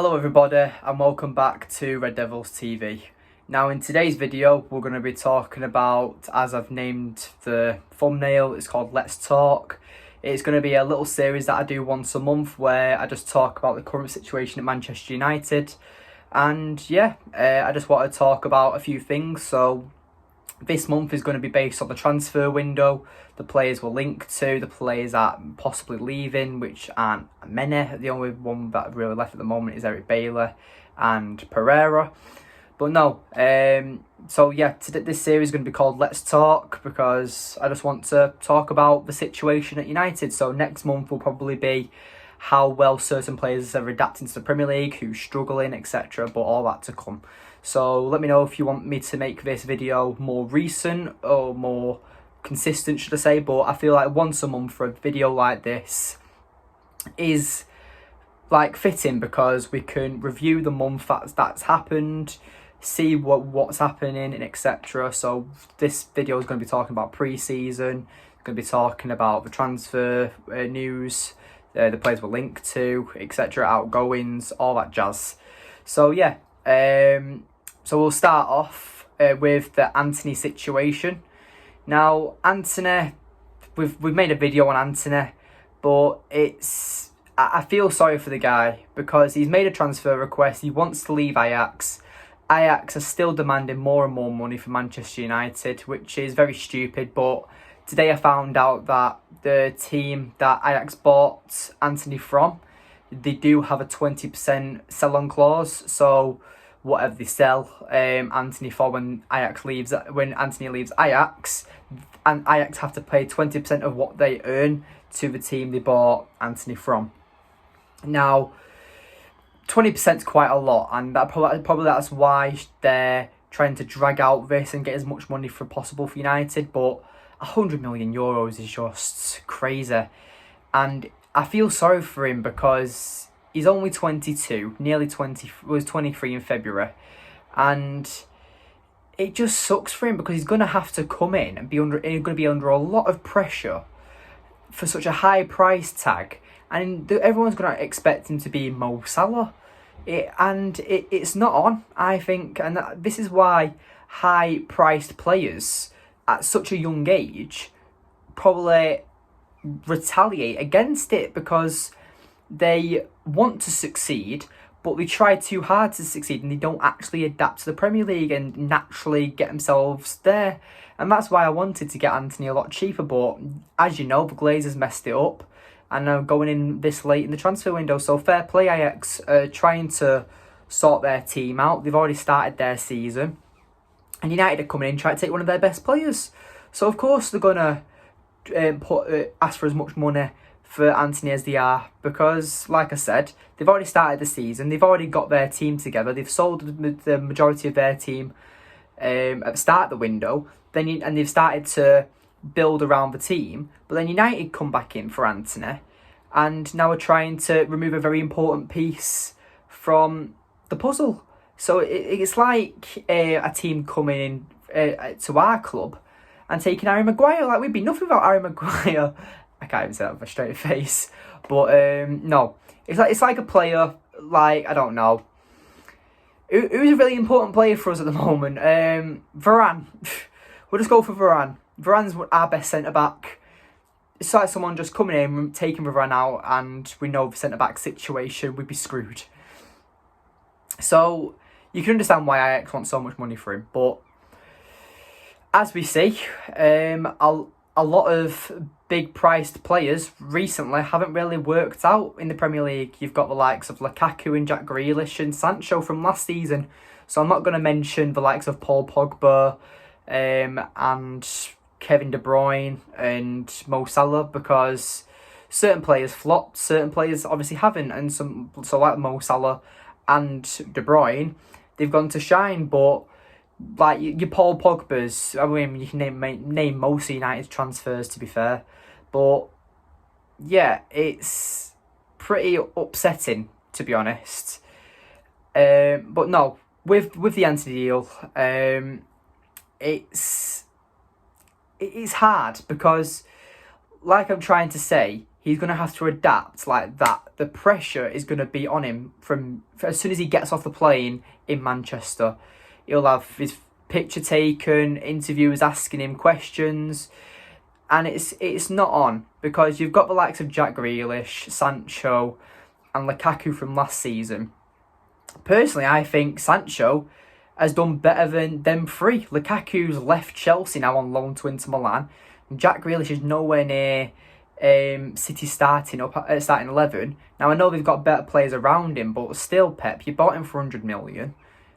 Hello everybody and welcome back to Red Devils TV. Now in today's video we're going to be talking about, as I've named the thumbnail, it's called Let's Talk. It's going to be a little series that I do once a month where I just talk about the current situation at Manchester United. And yeah, I just want to talk about a few things. So this month is going to be based on the transfer window, the players we're linked to, the players that are possibly leaving, which aren't many. The only one that really left at the moment is Eric Bailey and Pereira. But no, so yeah, this series is going to be called Let's Talk because I just want to talk about the situation at United. So next month will probably be how well certain players are adapting to the Premier League, who's struggling, etc. But all that to come. So let me know if you want me to make this video more recent or more consistent, should I say. But I feel like once a month for a video like this is like fitting because we can review the month that's happened, see what's happening and etc. So this video is going to be talking about pre-season, going to be talking about the transfer news, the players we're linked to, etc., outgoings, all that jazz. So yeah, so we'll start off with the Antony situation. Now, Antony, we've made a video on Antony, but I feel sorry for the guy because he's made a transfer request. He wants to leave Ajax. Ajax are still demanding more and more money for Manchester United, which is very stupid. But today I found out that the team that Ajax bought Antony from, they do have a 20% sell-on clause. So whatever they sell Antony for when Antony leaves Ajax, and Ajax have to pay 20% of what they earn to the team they bought Antony from. Now, 20% is quite a lot, and that probably that's why they're trying to drag out this and get as much money for possible for United. But €100 million is just crazy, and I feel sorry for him because he's only 22, nearly 20, was 23 in February, and it just sucks for him because he's going to have to come in and going to be under a lot of pressure for such a high price tag, and everyone's going to expect him to be Mo Salah, it's not on, I think, and this is why high-priced players at such a young age probably retaliate against it because they want to succeed, but they try too hard to succeed and they don't actually adapt to the Premier League and naturally get themselves there. And that's why I wanted to get Antony a lot cheaper, but as you know, the Glazers messed it up and are going in this late in the transfer window. So fair play, Ajax trying to sort their team out. They've already started their season, and United are coming in trying to take one of their best players. So of course they're going to ask for as much money for Antony as they are, because like I said, they've already started the season, they've already got their team together, they've sold the majority of their team at the start of the window, and they've started to build around the team. But then United come back in for Antony, and now we're trying to remove a very important piece from the puzzle. So it's like a team coming in to our club and taking Harry Maguire. Like, we'd be nothing without Harry Maguire. I can't even say that with a straight face. But no, it's like a player, like, I don't know, who's a really important player for us at the moment. Varane. We'll just go for Varane. Varane's our best centre-back. It's like someone just coming in, taking Varane out, and we know the centre-back situation, we'd be screwed. So you can understand why Ajax want so much money for him. But as we see, a lot of big-priced players recently haven't really worked out in the Premier League. You've got the likes of Lukaku and Jack Grealish and Sancho from last season. So I'm not going to mention the likes of Paul Pogba and Kevin De Bruyne and Mo Salah, because certain players flopped, certain players obviously haven't, and so like Mo Salah and De Bruyne, they've gone to shine. But like your Paul Pogba's, I mean, you can name most United's transfers, to be fair. But yeah, it's pretty upsetting, to be honest. But no, with the Antony deal, it's hard because, like I'm trying to say, he's going to have to adapt like that. The pressure is going to be on him from as soon as he gets off the plane in Manchester. He'll have his picture taken, interviewers asking him questions, and it's not on, because you've got the likes of Jack Grealish, Sancho and Lukaku from last season. Personally, I think Sancho has done better than them three. Lukaku's left Chelsea now on loan to Inter Milan. Jack Grealish is nowhere near City starting 11. Now, I know they've got better players around him, but still, Pep, you bought him for 100 million.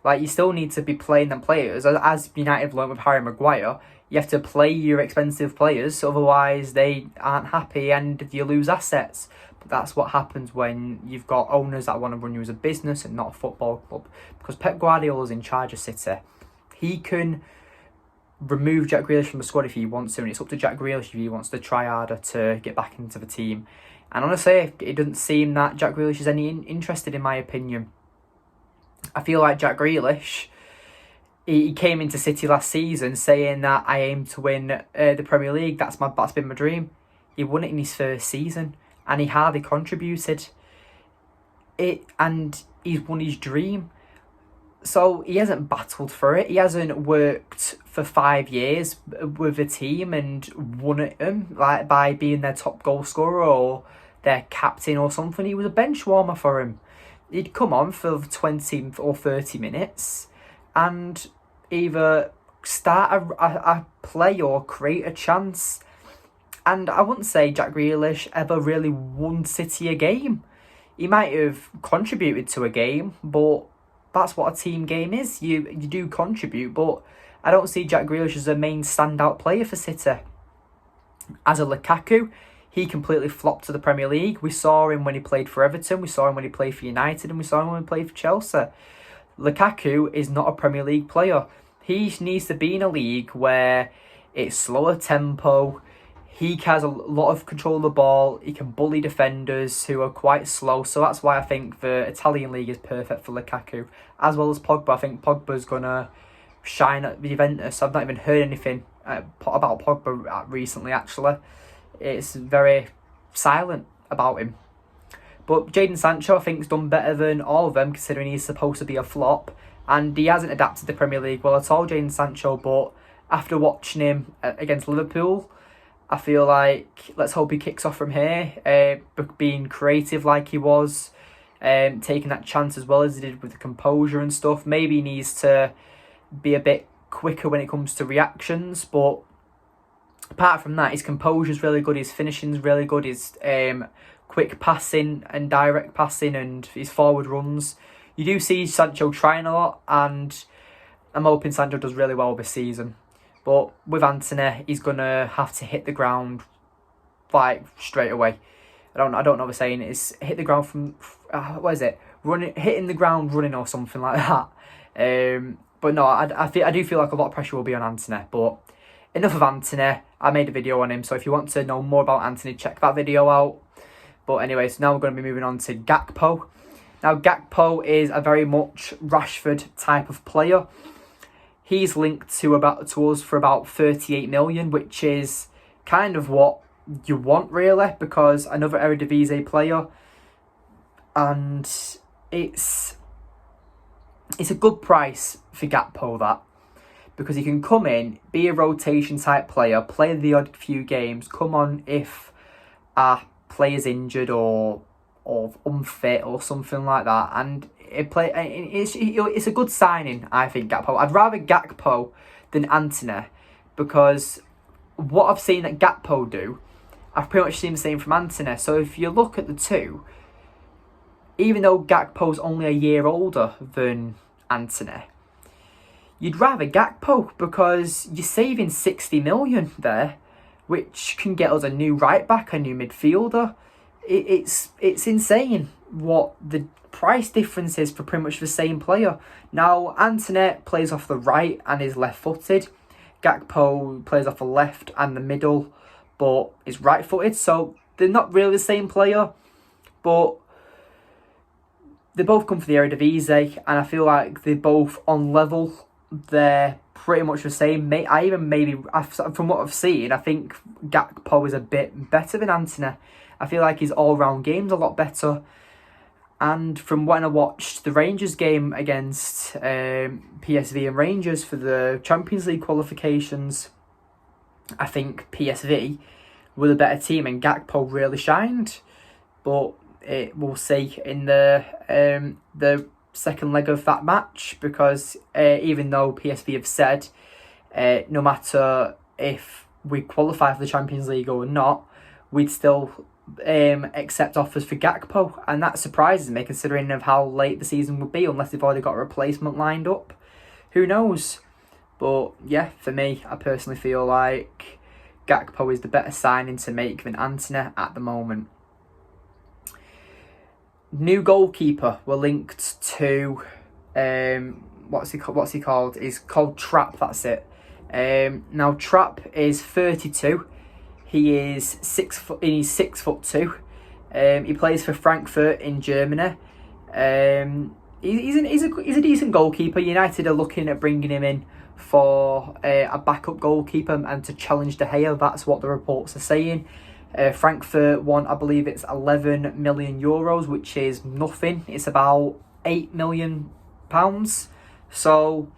Like, you still need to be playing them players. As United learned with Harry Maguire, you have to play your expensive players, otherwise they aren't happy and you lose assets. But that's what happens when you've got owners that want to run you as a business and not a football club. Because Pep Guardiola's in charge of City. He can remove Jack Grealish from the squad if he wants to, and it's up to Jack Grealish if he wants to try harder to get back into the team. And honestly, it doesn't seem that Jack Grealish is any interested, in my opinion. I feel like Jack Grealish, he came into City last season saying that I aim to win the Premier League. That's been my dream. He won it in his first season, and he hardly contributed. And he's won his dream. So he hasn't battled for it. He hasn't worked for 5 years with the team and won it like by being their top goal scorer or their captain or something. He was a bench warmer for him. He'd come on for 20 or 30 minutes and either start a play or create a chance. And I wouldn't say Jack Grealish ever really won City a game. He might have contributed to a game, but that's what a team game is. You do contribute, but I don't see Jack Grealish as a main standout player for City. As a Lukaku, he completely flopped to the Premier League. We saw him when he played for Everton, we saw him when he played for United, and we saw him when he played for Chelsea. Lukaku is not a Premier League player. He needs to be in a league where it's slower tempo. He has a lot of control of the ball. He can bully defenders who are quite slow. So that's why I think the Italian league is perfect for Lukaku. As well as Pogba. I think Pogba's going to shine at Juventus. I've not even heard anything about Pogba recently, actually. It's very silent about him. But Jadon Sancho, I think, has done better than all of them, considering he's supposed to be a flop. And he hasn't adapted to the Premier League well at all, Jadon Sancho. But after watching him against Liverpool, I feel like let's hope he kicks off from here, being creative like he was, taking that chance as well as he did with the composure and stuff. Maybe he needs to be a bit quicker when it comes to reactions, but apart from that, his composure is really good, his finishing is really good, his quick passing and direct passing and his forward runs. You do see Sancho trying a lot, and I'm hoping Sancho does really well this season. But with Antony, he's going to have to hit the ground like straight away. I don't know the saying is hit the ground from what is it? Hitting the ground running or something like that. But no, I do feel like a lot of pressure will be on Antony. But enough of Antony. I made a video on him, so if you want to know more about Antony, check that video out. But anyway, so now we're going to be moving on to Gakpo. Now Gakpo is a very much Rashford type of player. He's linked to us for about 38 million, which is kind of what you want, really, because another Eredivisie player, and it's a good price for Gakpo, that, because he can come in, be a rotation type player, play the odd few games, come on if a player's injured or unfit or something like that, and it's a good signing, I think, Gakpo. I'd rather Gakpo than Antony, because what I've seen that Gakpo do, I've pretty much seen the same from Antony. So if you look at the two, even though Gakpo's only a year older than Antony, you'd rather Gakpo because you're saving 60 million there, which can get us a new right back, a new midfielder. It's insane what the price difference is for pretty much the same player. Now, Antony plays off the right and is left-footed. Gakpo plays off the left and the middle, but is right-footed. So they're not really the same player, but they both come for the Eredivisie, and I feel like they're both on level. They're pretty much the same. From what I've seen, I think Gakpo is a bit better than Antony. I feel like his all-round game's a lot better. And from when I watched the Rangers game against PSV and Rangers for the Champions League qualifications, I think PSV were the better team and Gakpo really shined. But we'll see in the second leg of that match, because even though PSV have said no matter if we qualify for the Champions League or not, we'd still accept offers for Gakpo, and that surprises me considering of how late the season would be, unless they've already got a replacement lined up. Who knows? But yeah, for me, I personally feel like Gakpo is the better signing to make than Antony at the moment. New goalkeeper were linked to what's he called? He's called Trapp. That's it. Now Trapp is 32. He is 6 foot. He's 6'2". He plays for Frankfurt in Germany. He's a decent goalkeeper. United are looking at bringing him in for a backup goalkeeper and to challenge De Gea. That's what the reports are saying. Frankfurt want, I believe it's 11 million euros, which is nothing. It's about £8 million. So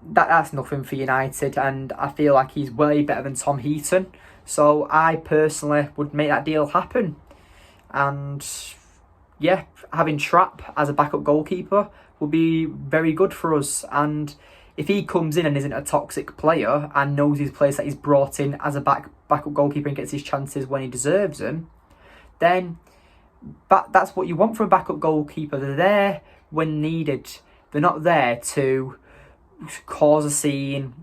that's nothing for United, and I feel like he's way better than Tom Heaton. So I personally would make that deal happen. And yeah, having Trapp as a backup goalkeeper would be very good for us. And if he comes in and isn't a toxic player and knows his place that he's brought in as a backup goalkeeper and gets his chances when he deserves them, then that's what you want from a backup goalkeeper. They're there when needed. They're not there to cause a scene,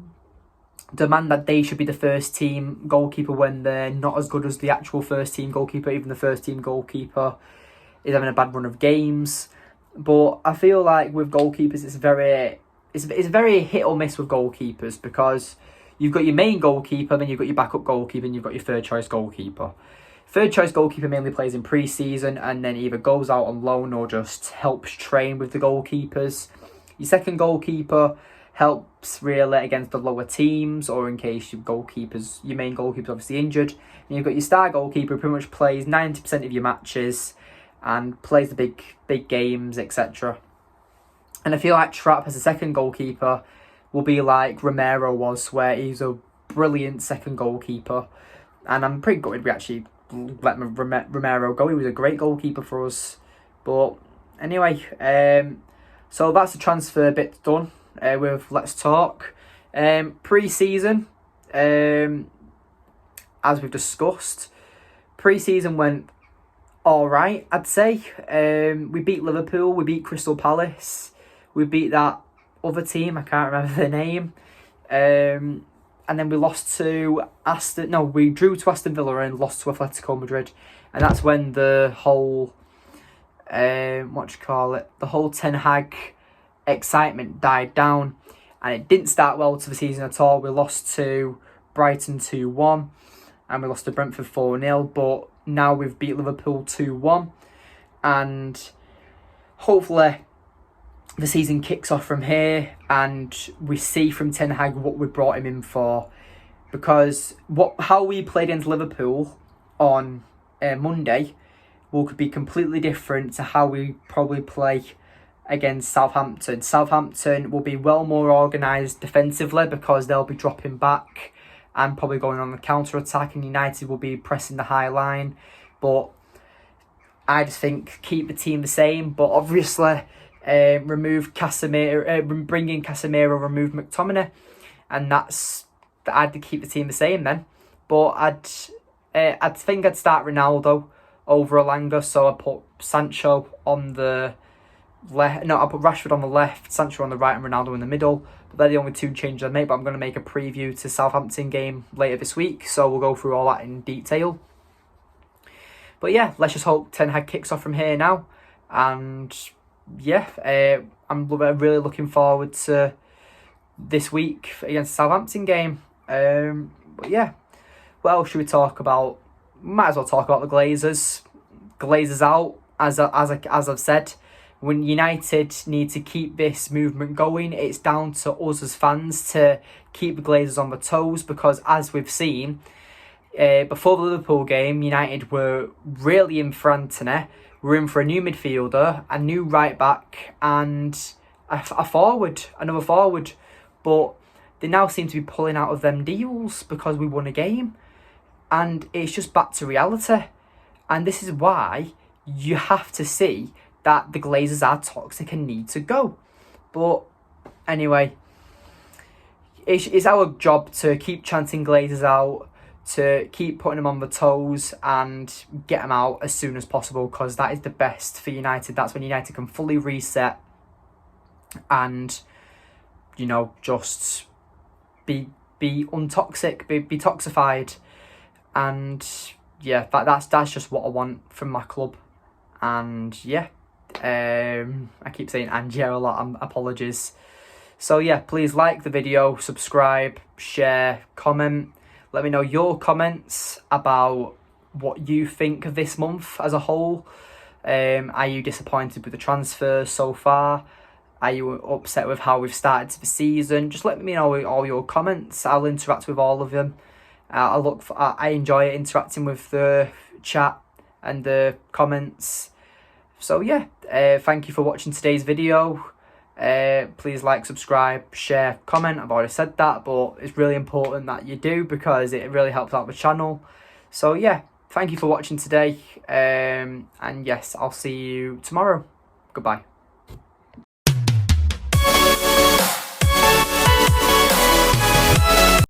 demand that they should be the first team goalkeeper when they're not as good as the actual first team goalkeeper. Even the first team goalkeeper is having a bad run of games. But I feel like with goalkeepers, it's very hit or miss with goalkeepers, because you've got your main goalkeeper, then you've got your backup goalkeeper, and you've got your third choice goalkeeper. Third choice goalkeeper mainly plays in pre-season and then either goes out on loan or just helps train with the goalkeepers. Your second goalkeeper helps really against the lower teams, or in case your main goalkeeper's obviously injured. And you've got your star goalkeeper who pretty much plays 90% of your matches and plays the big games, etc. And I feel like Trapp as a second goalkeeper will be like Romero was, where he's a brilliant second goalkeeper. And I'm pretty gutted we actually let Romero go. He was a great goalkeeper for us. But anyway, so that's the transfer bit done with Let's Talk. Pre-season, as we've discussed, pre-season went alright, I'd say. We beat Liverpool, we beat Crystal Palace, we beat that other team, I can't remember the name. And then we lost to we drew to Aston Villa and lost to Atletico Madrid. And that's when the whole, the whole Ten Hag excitement died down. And it didn't start well to the season at all. We lost to Brighton 2-1 and we lost to Brentford 4-0. But now we've beat Liverpool 2-1. And hopefully the season kicks off from here and we see from Ten Hag what we brought him in for. Because how we played against Liverpool on Monday could be completely different to how we probably play against Southampton. Southampton will be well more organised defensively because they'll be dropping back and probably going on the counter-attack, and United will be pressing the high line. But I just think keep the team the same, but obviously remove Casemiro, bring in Casemiro, remove McTominay, and I'd keep the team the same then. But I'd think I'd start Ronaldo over Elanga, so I put Sancho on the left. No, I put Rashford on the left, Sancho on the right, and Ronaldo in the middle. But they're the only two changes I made. But I'm going to make a preview to Southampton game later this week, so we'll go through all that in detail. But yeah, let's just hope Ten Hag kicks off from here now. And yeah, I'm really looking forward to this week against the Southampton game. But yeah, what else should we talk about? Might as well talk about the Glazers. Glazers out, as I've said. When United need to keep this movement going, it's down to us as fans to keep the Glazers on the toes, because as we've seen, Before the Liverpool game, United were really in for Antony. We're in for a new midfielder, a new right back, and a forward, another forward. But they now seem to be pulling out of them deals because we won a game. And it's just back to reality. And this is why you have to see that the Glazers are toxic and need to go. But anyway, it's our job to keep chanting Glazers out, to keep putting them on the toes and get them out as soon as possible, because that is the best for United. That's when United can fully reset and, you know, just be untoxic, be toxified. And yeah, that's just what I want from my club. And yeah, I keep saying Angier a lot, apologies. So yeah, please like the video, subscribe, share, comment. Let me know your comments about what you think of this month as a whole. Are you disappointed with the transfers so far? Are you upset with how we've started the season? Just let me know all your comments. I'll interact with all of them. I enjoy interacting with the chat and the comments. So yeah, thank you for watching today's video. Please like, subscribe, share, comment. I've already said that, but it's really important that you do, because it really helps out the channel. So yeah, thank you for watching today, and yes, I'll see you tomorrow. Goodbye.